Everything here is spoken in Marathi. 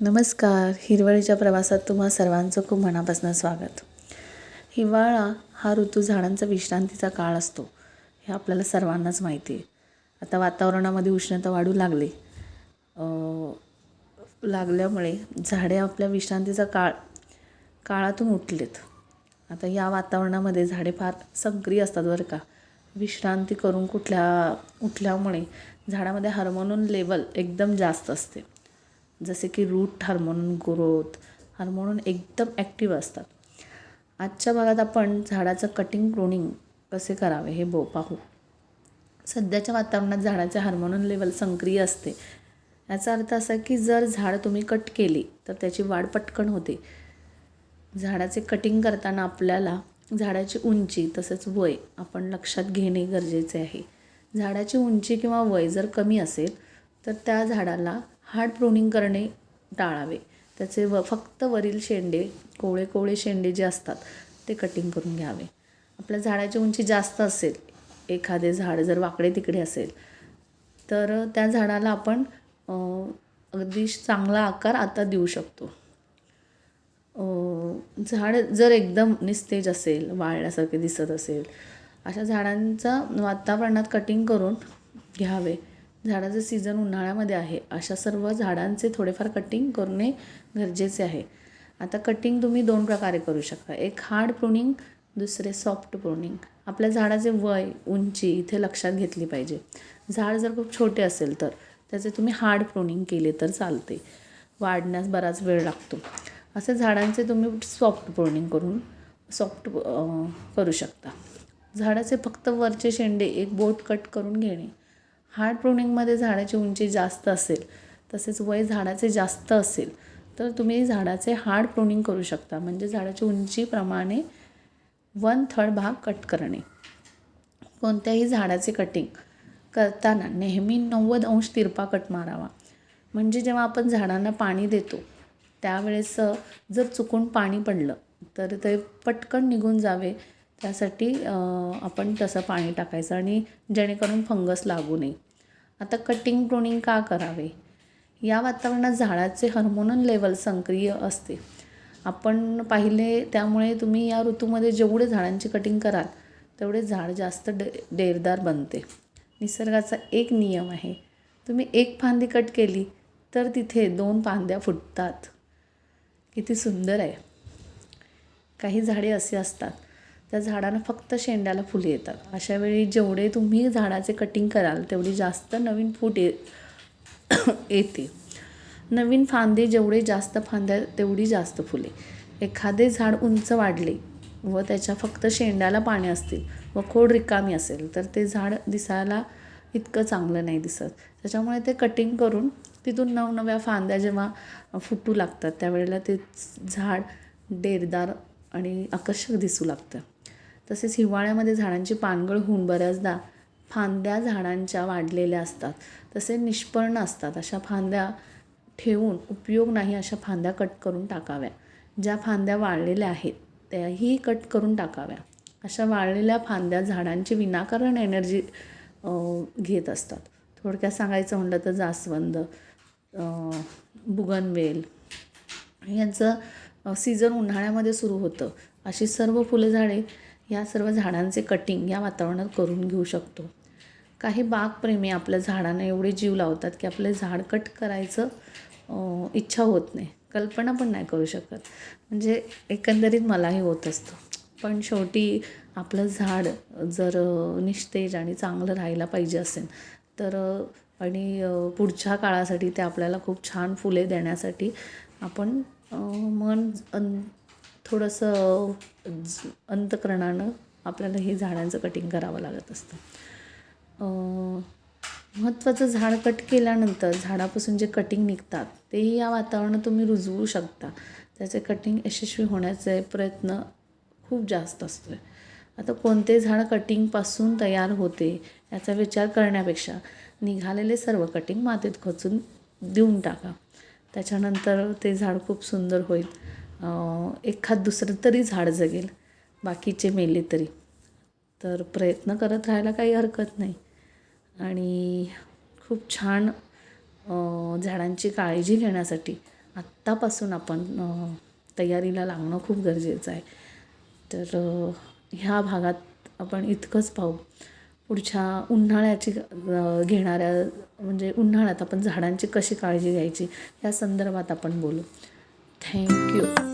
नमस्कार. हिरवळीच्या प्रवासात तुम्हा सर्वांचं खूप मनापासून स्वागत. हिवाळा हा ऋतू झाडांचा विश्रांतीचा काळ असतो, हे आपल्याला सर्वांनाच माहिती आहे. आता वातावरणामध्ये उष्णता वाढू लागल्यामुळे झाडे आपल्या विश्रांतीचा काळातून उठलेत. आता या वातावरणामध्ये झाडे फार सक्रिय असतात बरं का. विश्रांती करून उठल्यामुळे झाडामध्ये हार्मोन लेवल एकदम जास्त असते. जसे की रूट हार्मोन, ग्रोथ हार्मोन एकदम ॲक्टिव्ह असतात. आजच्या भागात आपण झाडाचं कटिंग प्रूनिंग कसे करावे हे पाहू. सध्याच्या वातावरणात झाडाचे हार्मोन लेवल सक्रिय असते. याचा अर्थ असा की जर झाड तुम्ही कट केली तर त्याची वाढ पटकन होते. झाडाचे कटिंग करताना आपल्याला झाडाची उंची तसेच वय आपण लक्षात घेणे गरजेचे आहे. झाडाची उंची किंवा वय जर कमी असेल तर त्या झाडाला हार्ड प्रूनिंग करणे टाळावे. त्याचे फक्त वरील शेंडे, कोवळे शेंडे जे असतात ते कटिंग करून घ्यावे. आपल्या झाडाची उंची जास्त असेल, एखादे झाड जर वाकडे तिकडे असेल तर त्या झाडाला आपण अगदी चांगला आकार आता देऊ शकतो. झाड जर एकदम निस्तेज असेल, वाळल्यासारखे दिसत असेल, अशा झाडांचा वातावरणात कटिंग करून घ्यावे. झाडाचं सीझन उन्हाळ्यामध्ये आहे, अशा सर्व झाडांचे थोडेफार कटिंग करणे गरजेचे आहे. आता कटिंग तुम्ही 2 प्रकारे करू शकता. एक हार्ड प्रूनिंग, दुसरे सॉफ्ट प्रूनिंग. आपल्या झाडाचे वय, उंची इथे लक्षात घेतली पाहिजे. झाड जर खूप छोटे असेल तर त्याचे तुम्ही हार्ड प्रूनिंग केले तर चालते. वाढण्यास बराच वेळ लागतो. असे झाडांचे तुम्ही सॉफ्ट प्रूनिंग करू शकता. झाडाचे फक्त वरचे शेंडे एक बोट कट करून घेणे. हार्ड प्रूनिंगमध्ये झाडाची उंची जास्त असेल तसेच वय झाडाचे जास्त असेल तर तुम्ही झाडाचे हार्ड प्रूनिंग करू शकता. म्हणजे झाडाची उंचीप्रमाणे 1/3 भाग कट करणे. कोणत्याही झाडाचे कटिंग करताना नेहमी 90 अंश तिरपा कट मारावा. म्हणजे जेव्हा आपण झाडांना पाणी देतो त्यावेळेस जर चुकून पाणी पडलं तर ते पटकन निघून जावे, त्यासाठी आपण तसं पाणी टाकायचं आणि जेणेकरून फंगस लागू नये. आता कटिंग प्रूनिंग का करावे? या वातावरणात झाडाचे हार्मोनल लेवल सक्रिय असते, आपण पाहिले. त्यामुळे तुम्ही या ऋतूमध्ये जेवढे झाडांची कटिंग कराल तेवढे झाड जास्त डेरदार बनते. निसर्गाचा एक नियम आहे, तुम्ही एक फांदी कट केली तर तिथे 2 फांद्या फुटतात. किती सुंदर आहे. काही झाडे असे असतात त्या झाडांना फक्त शेंड्याला फुले येतात. अशा वेळी जेवढे तुम्ही झाडाचे कटिंग कराल तेवढी जास्त नवीन फूट येते. नवीन फांदे जेवढे जास्त फांद्या तेवढी जास्त फुले. एखादे झाड उंच वाढले व त्याच्या फक्त शेंड्याला पाने असतील व खोड रिकामी असेल तर ते झाड दिसायला इतकं चांगलं नाही दिसत. त्याच्यामुळे ते कटिंग करून तिथून नवनव्या फांद्या जेव्हा फुटू लागतात त्यावेळेला ते झाड डेरदार आणि आकर्षक दिसू लागतं. तसेच हिवाळ्यामध्ये झाडांची पानगळ होऊन बऱ्याचदा फांद्या झाडांच्या वाढलेल्या असतात, तसे निष्पर्ण असतात. अशा फांद्या ठेवून उपयोग नाही, अशा फांद्या कट करून टाकाव्या. ज्या फांद्या वाळलेल्या आहेत त्याही कट करून टाकाव्या. अशा वाळलेल्या फांद्या झाडांची विनाकारण एनर्जी घेत असतात. थोडक्यात सांगायचं म्हटलं तर जास्वंद, बुगनवेल यांचं सीझन उन्हाळ्यामध्ये सुरू होतं. अशी सर्व फुलझाडे, या सर्व झाडांचे कटिंग या वातावरणात करून घेऊ शकतो. काही बागप्रेमी आपल्या झाडांना एवढे जीव लावतात की आपले झाड कट करायचं इच्छा होत नाही, कल्पना पण नाही करू शकत. म्हणजे एकंदरीत मलाही होत असतं. पण शेवटी आपलं झाड जर निस्तेज आणि चांगलं राहायला पाहिजे असेल तर आणि पुढच्या काळासाठी ते आपल्याला खूप छान फुले देण्यासाठी आपण थोडंसं अंतःकरणानं आपल्याला हे झाडांचं कटिंग करावं लागत असतं. महत्त्वाचं, झाड कट केल्यानंतर झाडापासून जे कटिंग निघतात तेही या वातावरणात तुम्ही रुजवू शकता. त्याचे कटिंग यशस्वी होण्याचे प्रयत्न खूप जास्त असतो. आता कोणते झाड कटिंगपासून तयार होते याचा विचार करण्यापेक्षा निघालेले सर्व कटिंग मातीत खोचून देऊन टाका. त्याच्यानंतर ते झाड खूप सुंदर होईल. एखाद दुसरं तरी झाड जगेल, बाकीचे मेले तरी. तर प्रयत्न करत राहायला काही हरकत नाही. आणि खूप छान झाडांची काळजी घेण्यासाठी आत्तापासून आपण तयारीला लागणं खूप गरजेचं आहे. तर ह्या भागात आपण इतकंच पाहू. पुढच्या उन्हाळ्याची घेणाऱ्या म्हणजे उन्हाळ्यात आपण झाडांची कशी काळजी घ्यायची या संदर्भात आपण बोलू. थँक्यू.